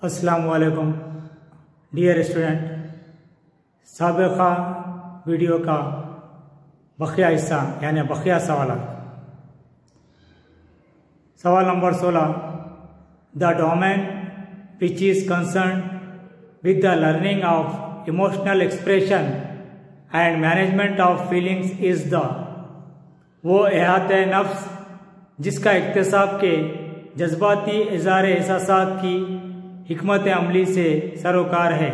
अस्सलाम वालेकुम dear student. साबिक़ा video का बकिया हिस्सा यानी बकिया सवाल। सवाल number 16, the domain which is concern with the learning of emotional expression and management of feelings is the. वो एहाते नफ्स जिसका इक्तिसाब के जज्बाती इज़हार एहसासात की हिकमत अमली से सरोकार है।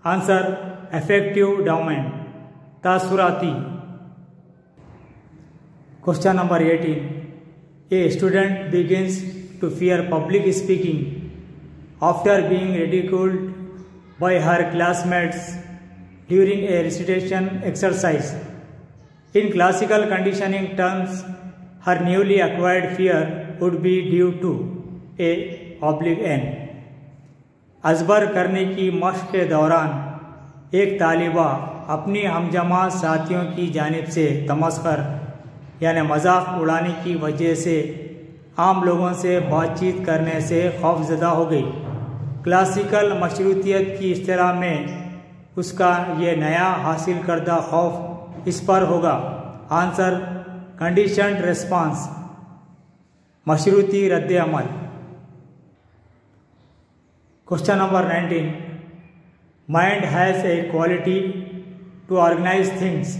आंसर अफेक्टिव डोमेन, तासुराती। Question number 18, a student begins to fear public speaking after being ridiculed by her classmates during a recitation exercise. In classical conditioning terms, her newly acquired fear would be due to A/N। Ajbar करने की मश्क के दौरान एक तालिबा अपनी हमजमा साथियों की जानिब से तमस्खर यानी मजाक उड़ाने की वजह से आम लोगों से बातचीत करने से खौफजदा हो गई। क्लासिकल मशरूतियत की इस्तिलाह में उसका ये नया हासिल करदा खौफ इस पर होगा। आंसर कंडीशन्ड रिस्पांस, मशरूती रद्द अमल। Question number 19, mind has a quality to organise things.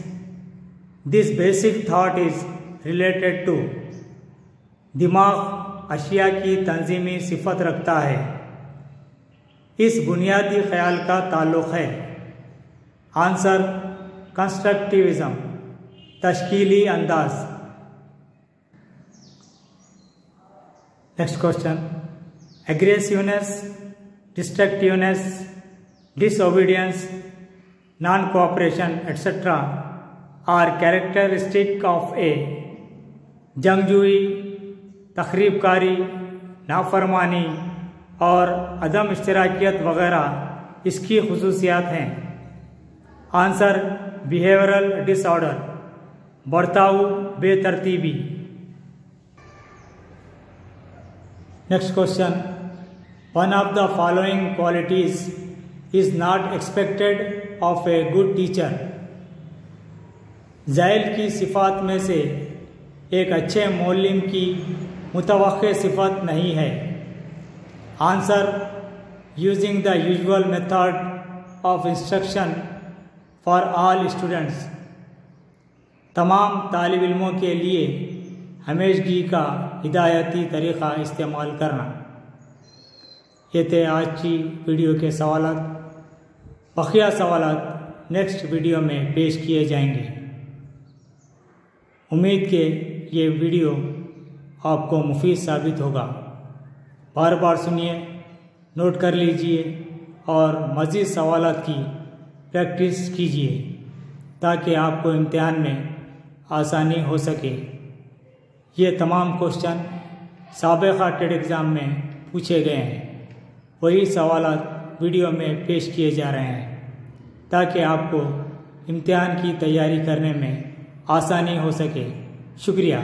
This basic thought is related to. दिमाग अशिया की तंजीमी सिफत रखता है। इस बुनियादी ख्याल का ताल्लुक़ है। आंसर कंस्ट्रक्टिविज्म, तश्कीली अंदाज। Next question, aggressiveness, destructiveness, disobedience, non cooperation etcetera are characteristic of a. जंगजुई, तखरीबकारी, नाफरमानी और अदम इश्तराकियत वगैरह इसकी खुसूसियात हैं। आंसर बिहेवियरल डिसऑर्डर, बर्ताव बेतरतीबी। Next question, one of the following qualities is not expected of a good teacher. ज़ाइल की सिफात में से एक अच्छे मौलिम की मुतवक्के सिफत नहीं है। Answer using the usual method of instruction for all students. तमाम तालिब इल्मों के लिए हमेशगी का हिदायती तरीक़ा इस्तेमाल करना। ये थे आज की वीडियो के सवालात। बकिया सवालात नेक्स्ट वीडियो में पेश किए जाएंगे। उम्मीद के ये वीडियो आपको मुफीद साबित होगा। बार बार सुनिए, नोट कर लीजिए और मज़ीद सवालात की प्रैक्टिस कीजिए ताकि आपको इम्तिहान में आसानी हो सके। ये तमाम क्वेश्चन साबिक़ा टेट एग्ज़ाम में पूछे गए हैं। वही सवालात वीडियो में पेश किए जा रहे हैं ताकि आपको इम्तिहान की तैयारी करने में आसानी हो सके। शुक्रिया।